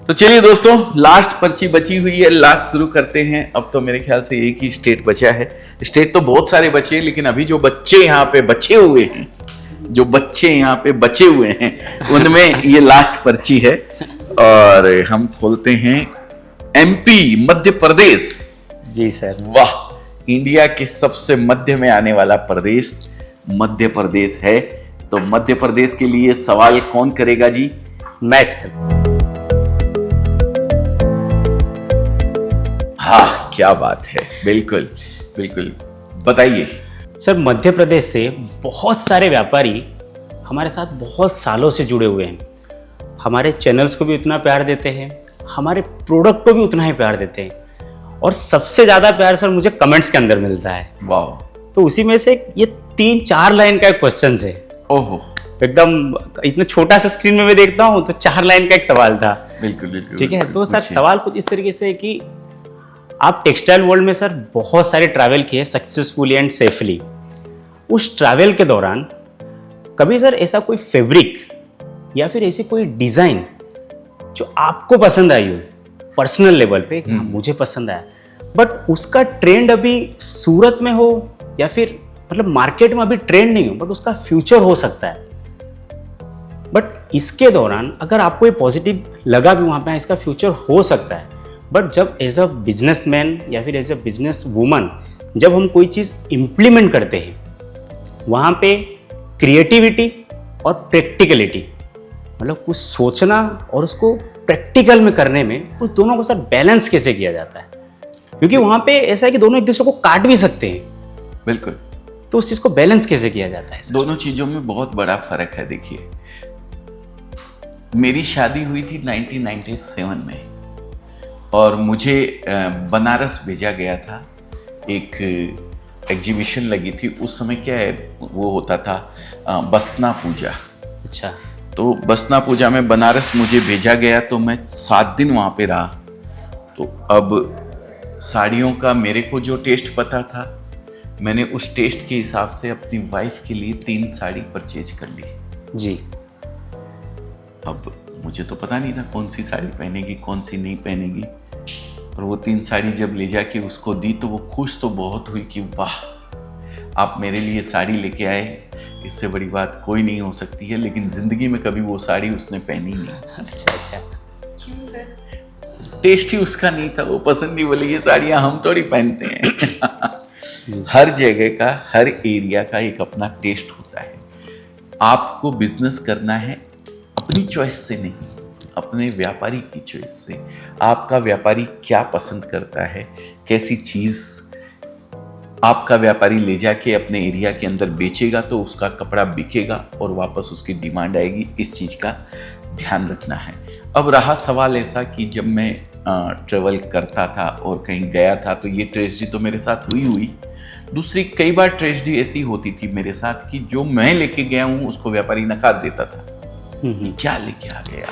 तो चलिए दोस्तों, लास्ट पर्ची बची हुई है, लास्ट शुरू करते हैं। अब तो मेरे ख्याल से एक ही स्टेट बचा है, स्टेट तो बहुत सारे बचे हैं, लेकिन अभी जो बच्चे यहाँ पे बचे हुए हैं, जो बच्चे यहाँ पे बचे हुए हैं उनमें ये लास्ट पर्ची है, और हम खोलते हैं एमपी, मध्य प्रदेश। जी सर। वाह, इंडिया के सबसे मध्य में आने वाला प्रदेश मध्य प्रदेश है। तो मध्य प्रदेश के लिए सवाल कौन करेगा जी? मैं सर। हाँ, क्या बात है, बिल्कुल बिल्कुल, बताइए। सर, मध्य प्रदेश से बहुत सारे व्यापारी हमारे साथ बहुत सालों से जुड़े हुए हैं, हमारे चैनल्स को भी उतना प्यार देते हैं, हमारे प्रोडक्ट को भी उतना ही प्यार देते हैं, और सबसे ज्यादा प्यार सर मुझे कमेंट्स के अंदर मिलता है। वाह। तो उसी में से ये 3-4 लाइन का एक क्वेश्चन है। ओहो, एकदम इतना छोटा सा स्क्रीन में मैं देखता हूँ तो 4 लाइन का एक सवाल था। बिल्कुल बिल्कुल। ठीक है, तो सर सवाल कुछ इस तरीके से है कि आप टेक्सटाइल वर्ल्ड में सर बहुत सारे ट्रैवल किए सक्सेसफुली एंड सेफली। उस ट्रैवल के दौरान कभी सर ऐसा कोई फैब्रिक या फिर ऐसी कोई डिजाइन जो आपको पसंद आई हो पर्सनल लेवल पे, मुझे पसंद आया, बट उसका ट्रेंड अभी सूरत में हो या फिर मतलब मार्केट में अभी ट्रेंड नहीं हो, बट उसका फ्यूचर हो सकता है, बट इसके दौरान अगर आपको ये पॉजिटिव लगा भी वहां पे इसका फ्यूचर हो सकता है, बट जब एज अ बिजनेसमैन या फिर एज अ बिजनेस वूमन जब हम कोई चीज इंप्लीमेंट करते हैं वहां पे क्रिएटिविटी और प्रैक्टिकलिटी, मतलब कुछ सोचना और उसको प्रैक्टिकल में करने में, उस दोनों को सर बैलेंस कैसे किया जाता है? क्योंकि वहां पे ऐसा है कि दोनों एक दूसरे को काट भी सकते हैं। बिल्कुल। तो उस चीज को बैलेंस कैसे किया जाता है सर? दोनों चीजों में बहुत बड़ा फर्क है। देखिए, मेरी शादी हुई थी 1997 में, और मुझे बनारस भेजा गया था, एक एग्जीबिशन लगी थी उस समय। क्या है, वो होता था बसना पूजा। अच्छा। तो बसना पूजा में बनारस मुझे भेजा गया, तो मैं 7 दिन वहाँ पे रहा। तो अब साड़ियों का मेरे को जो टेस्ट पता था, मैंने उस टेस्ट के हिसाब से अपनी वाइफ के लिए 3 साड़ी परचेज कर ली जी। अब मुझे तो पता नहीं था कौन सी साड़ी पहनेगी कौन सी नहीं पहनेगी, और वो 3 साड़ी जब ले जाके उसको दी तो वो खुश तो बहुत हुई कि वाह, आप मेरे लिए साड़ी लेके आए, इससे बड़ी बात कोई नहीं हो सकती है। लेकिन जिंदगी में कभी वो साड़ी उसने पहनी नहीं। अच्छा अच्छा। क्यों सर? टेस्ट ही उसका नहीं था, वो पसंद नहीं, बोले ये साड़ियाँ हम थोड़ी पहनते हैं। हर जगह का, हर एरिया का एक अपना टेस्ट होता है। आपको बिजनेस करना है अपनी चॉइस से नहीं, अपने व्यापारी की चॉइस से। आपका व्यापारी क्या पसंद करता है, कैसी चीज आपका व्यापारी ले जाके अपने एरिया के अंदर बेचेगा तो उसका कपड़ा बिकेगा और वापस उसकी डिमांड आएगी। इस चीज का ध्यान रखना है। अब रहा सवाल ऐसा कि जब मैं ट्रेवल करता था और कहीं गया था तो ये ट्रेजेडी तो मेरे साथ हुई। दूसरी कई बार ट्रेजेडी ऐसी होती थी मेरे साथ कि जो मैं लेके गया हूँ उसको व्यापारी नकार देता था। क्या लेके आ गया,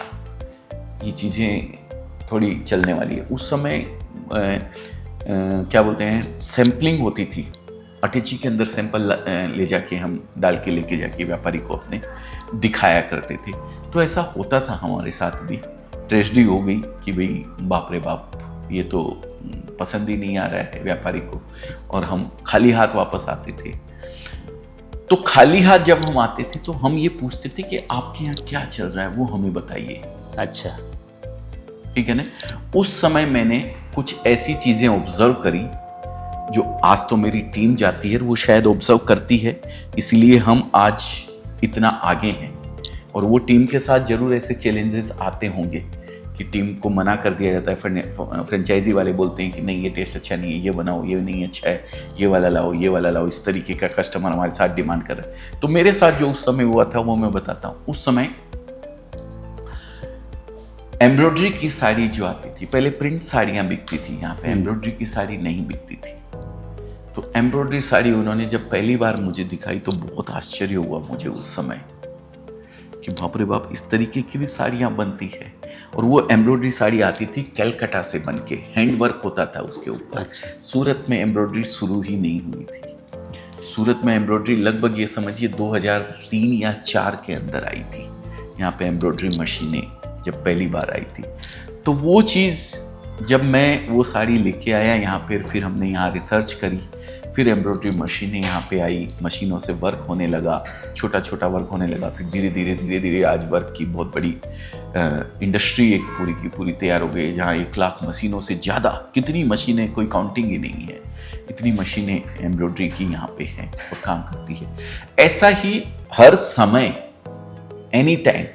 ये चीज़ें थोड़ी चलने वाली है। उस समय क्या बोलते हैं, सैम्पलिंग होती थी, अटैची के अंदर सैंपल ले जाके हम डाल के लेके जाके व्यापारी को अपने दिखाया करते थे। तो ऐसा होता था हमारे साथ भी। ट्रेजेडी हो गई कि भाई बाप रे बाप, ये तो पसंद ही नहीं आ रहा है व्यापारी को, और हम खाली हाथ वापस आते थे। तो खाली हाथ जब हम आते थे तो हम ये पूछते थे कि आपके यहाँ क्या चल रहा है, वो हमें बताइए। अच्छा, ठीक है ना। उस समय मैंने कुछ ऐसी चीजें ऑब्जर्व करी जो आज तो मेरी टीम जाती है, वो शायद ऑब्जर्व करती है, इसलिए हम आज इतना आगे हैं। और वो टीम के साथ जरूर ऐसे चैलेंजेस आते होंगे कि टीम को मना कर दिया जाता है, फ्रेंचाइजी वाले बोलते हैं कि नहीं ये टेस्ट अच्छा नहीं है, ये बनाओ, ये नहीं अच्छा है, ये वाला लाओ, ये वाला लाओ, इस तरीके का कस्टमर हमारे साथ डिमांड कर रहा है। तो मेरे साथ जो उस समय हुआ था वो मैं बताता हूँ। उस समय एम्ब्रॉयडरी की साड़ी जो आती थी, पहले प्रिंट साड़ियाँ बिकती थी, यहाँ पे एम्ब्रॉयडरी की साड़ी नहीं बिकती थी। तो एम्ब्रॉयडरी साड़ी उन्होंने जब पहली बार मुझे दिखाई तो बहुत आश्चर्य हुआ मुझे उस समय कि बाप रे बाप, इस तरीके की भी साड़ियाँ बनती है। और वो एम्ब्रॉयडरी साड़ी आती थी कलकत्ता से बन के, हैंड वर्क होता था उसके ऊपर। अच्छा। सूरत में एम्ब्रॉयडरी शुरू ही नहीं हुई थी। सूरत में एम्ब्रॉयडरी लगभग ये समझिए 2003 या 4 के अंदर आई थी। यहाँ पे एम्ब्रॉयडरी मशीनें जब पहली बार आई थी, तो वो चीज़ जब मैं वो साड़ी लेके आया यहाँ पर, फिर हमने यहाँ रिसर्च करी, फिर एम्ब्रॉयडरी मशीनें यहाँ पे आई, मशीनों से वर्क होने लगा, छोटा छोटा वर्क होने लगा, फिर धीरे धीरे आज वर्क की बहुत बड़ी इंडस्ट्री एक पूरी की पूरी तैयार हो गई, जहाँ 1 लाख मशीनों से ज़्यादा, कितनी मशीनें, कोई काउंटिंग ही नहीं है, इतनी मशीनें एम्ब्रॉयडरी की यहाँ पे हैं और काम करती है। ऐसा ही हर समय, एनी टाइम।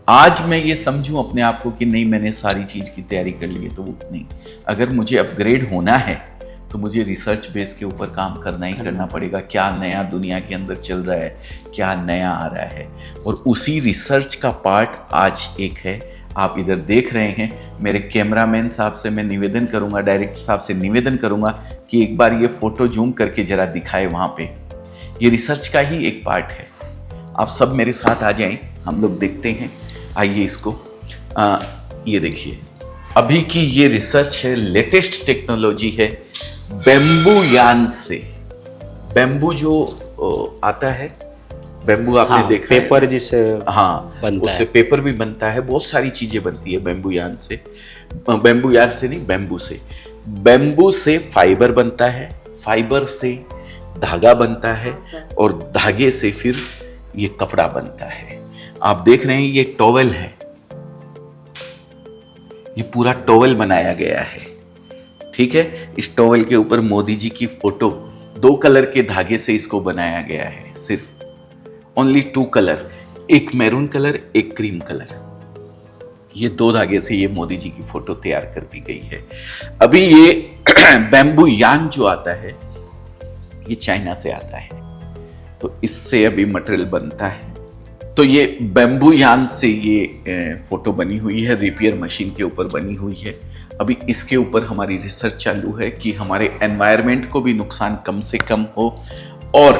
आज मैं ये समझूं अपने आप को कि नहीं मैंने सारी चीज़ की तैयारी कर ली है, तो वो नहीं, अगर मुझे अपग्रेड होना है तो मुझे रिसर्च बेस के ऊपर काम करना ही करना पड़ेगा। क्या नया दुनिया के अंदर चल रहा है, क्या नया आ रहा है, और उसी रिसर्च का पार्ट आज एक है, आप इधर देख रहे हैं। मेरे कैमरामैन साहब से मैं निवेदन करूंगा, डायरेक्टर साहब से निवेदन करूंगा कि एक बार ये फोटो जूम करके जरा दिखाए वहाँ पे। ये रिसर्च का ही एक पार्ट है। आप सब मेरे साथ आ जाएं, हम लोग देखते हैं। आइए इसको, ये देखिए, अभी की ये रिसर्च है, लेटेस्ट टेक्नोलॉजी है, बेम्बू यान से। बेम्बू जो आता है, बेम्बू आपने देखा पेपर जिससे हाँ बनता उससे है। पेपर भी बनता है, बहुत सारी चीजें बनती है बेम्बू यान से। बेम्बू यान से नहीं, बेम्बू से। बेम्बू से फाइबर बनता है, फाइबर से धागा बनता है, और धागे से फिर ये कपड़ा बनता है। आप देख रहे हैं ये टॉवेल है, ये पूरा टॉवेल बनाया गया है। ठीक है, इस टॉवेल के ऊपर मोदी जी की फोटो, 2 कलर के धागे से इसको बनाया गया है, सिर्फ ओनली 2 कलर, एक मैरून कलर, एक क्रीम कलर। ये 2 धागे से ये मोदी जी की फोटो तैयार कर दी गई है। अभी ये बैम्बू यान जो आता है ये चाइना से आता है, तो इससे अभी मटेरियल बनता है। तो ये बैम्बू यान से ये फोटो बनी हुई है, रेपियर मशीन के ऊपर बनी हुई है। अभी इसके ऊपर हमारी रिसर्च चालू है कि हमारे एनवायरनमेंट को भी नुकसान कम से कम हो, और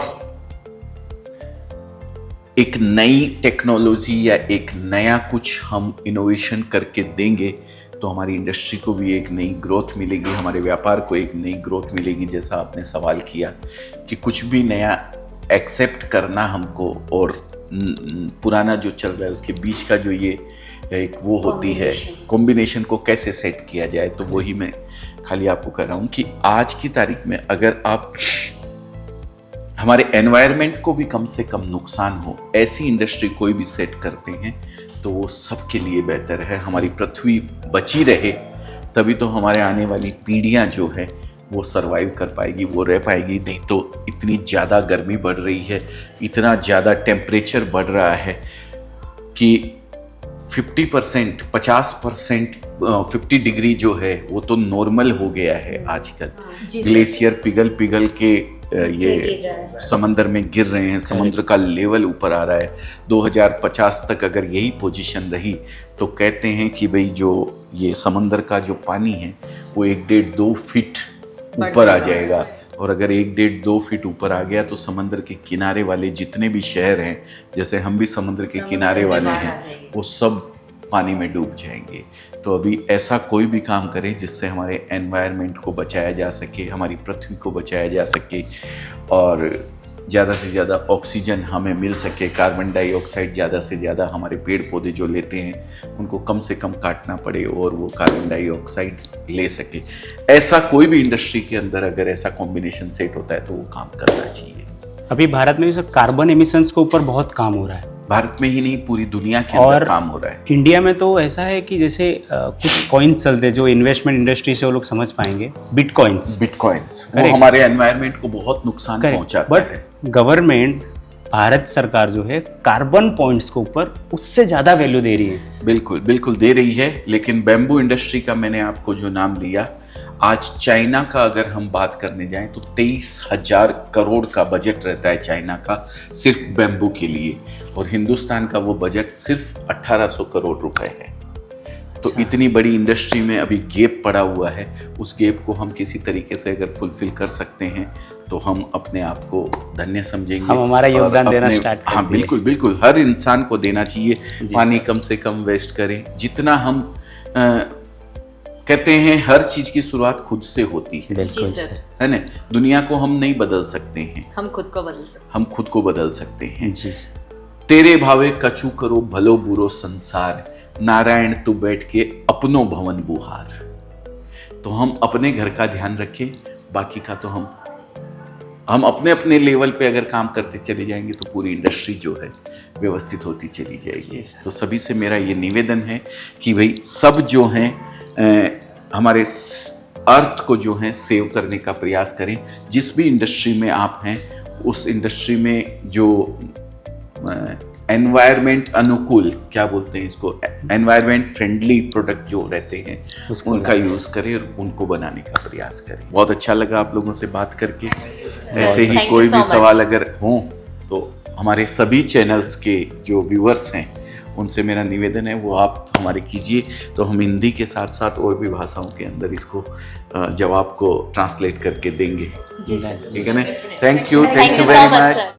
एक नई टेक्नोलॉजी या एक नया कुछ हम इनोवेशन करके देंगे तो हमारी इंडस्ट्री को भी एक नई ग्रोथ मिलेगी, हमारे व्यापार को एक नई ग्रोथ मिलेगी। जैसा आपने सवाल किया कि कुछ भी नया एक्सेप्ट करना हमको, और पुराना जो चल रहा है उसके बीच का जो ये एक वो होती है कॉम्बिनेशन को कैसे सेट किया जाए, तो वही मैं खाली आपको कह रहा हूँ कि आज की तारीख में अगर आप हमारे एनवायरनमेंट को भी कम से कम नुकसान हो, ऐसी इंडस्ट्री कोई भी सेट करते हैं तो वो सबके लिए बेहतर है। हमारी पृथ्वी बची रहे तभी तो हमारे आने वाली पीढ़ियां जो है वो सरवाइव कर पाएगी, वो रह पाएगी। नहीं तो इतनी ज़्यादा गर्मी बढ़ रही है, इतना ज़्यादा टेम्परेचर बढ़ रहा है कि 50%, 50%, 50 डिग्री जो है वो तो नॉर्मल हो गया है आजकल। ग्लेशियर पिघल पिघल के ये समंदर में गिर रहे हैं, समुद्र का लेवल ऊपर आ रहा है। 2050 तक अगर यही पोजीशन रही तो कहते हैं कि भाई जो ये समंदर का जो पानी है वो 1-1.5-2 फीट ऊपर आ जाएगा, और अगर 1-1.5-2 फीट ऊपर आ गया तो समंदर के किनारे वाले जितने भी शहर हैं, जैसे हम भी समुद्र के किनारे वाले हैं, वो सब पानी में डूब जाएंगे। तो अभी ऐसा कोई भी काम करें जिससे हमारे एनवायरनमेंट को बचाया जा सके, हमारी पृथ्वी को बचाया जा सके और ज़्यादा से ज़्यादा ऑक्सीजन हमें मिल सके। कार्बन डाइऑक्साइड ज़्यादा से ज़्यादा हमारे पेड़ पौधे जो लेते हैं उनको कम से कम काटना पड़े और वो कार्बन डाइऑक्साइड ले सके। ऐसा कोई भी इंडस्ट्री के अंदर अगर ऐसा कॉम्बिनेशन सेट होता है तो वो काम करना चाहिए। अभी भारत में भी सर कार्बन एमिशंस के ऊपर बहुत काम हो रहा है, भारत में ही नहीं पूरी दुनिया के अंदर काम हो रहा है। इंडिया में तो ऐसा है कि जैसे कुछ कॉइन्स चलते हैं जो इन्वेस्टमेंट इंडस्ट्री से वो लोग समझ पाएंगे, बिटकॉइंस वो Correct. हमारे एनवायरनमेंट को बहुत नुकसान पहुंचाता है। बट गवर्नमेंट, भारत सरकार जो है कार्बन पॉइंट्स के ऊपर उससे ज़्यादा वैल्यू दे रही है। बिल्कुल बिल्कुल दे रही है, लेकिन बैम्बू इंडस्ट्री का मैंने आपको जो नाम दिया, आज चाइना का अगर हम बात करने जाएं तो 23,000 करोड़ का बजट रहता है चाइना का सिर्फ बैम्बू के लिए, और हिंदुस्तान का वो बजट सिर्फ 1800 करोड़ रुपए है। तो इतनी बड़ी इंडस्ट्री में अभी गैप पड़ा हुआ है, उस गैप को हम किसी तरीके से अगर फुलफिल कर सकते हैं तो हम अपने आप को धन्य समझेंगे। हम हमारा और योगदान देना अपने- स्टार्ट कर हाँ दिए। बिल्कुल बिल्कुल, हर इंसान को देना चाहिए। पानी कम से कम वेस्ट करें, जितना हम कहते हैं हर चीज की शुरुआत खुद से होती है, बिल्कुल जी सर। सर। है ना। दुनिया को हम नहीं बदल सकते हैं, हम खुद को बदल सकते हम खुद को बदल सकते हैं। जी सर। तेरे भावे कछु करो भलो बुरो संसार, नारायण तू बैठ के अपनो भवन बुहार। तो हम अपने घर का ध्यान रखें, बाकी का तो हम अपने अपने लेवल पे अगर काम करते चले जाएंगे तो पूरी इंडस्ट्री जो है व्यवस्थित होती चली जाएगी। तो सभी से मेरा ये निवेदन है कि भाई सब जो हैं हमारे अर्थ को जो है सेव करने का प्रयास करें। जिस भी इंडस्ट्री में आप हैं उस इंडस्ट्री में जो एनवायरनमेंट अनुकूल, क्या बोलते हैं इसको, एनवायरनमेंट फ्रेंडली प्रोडक्ट जो रहते हैं उनका यूज़ करें और उनको बनाने का प्रयास करें। बहुत अच्छा लगा आप लोगों से बात करके। ऐसे ही Thank you कोई so भी much. सवाल अगर हों तो हमारे सभी चैनल्स के जो व्यूअर्स हैं उनसे मेरा निवेदन है वो आप हमारे कीजिए, तो हम हिंदी के साथ साथ और भी भाषाओं के अंदर इसको जवाब को ट्रांसलेट करके देंगे। जी सर। ठीक है ना। Thank you thank you very so much much. Sir.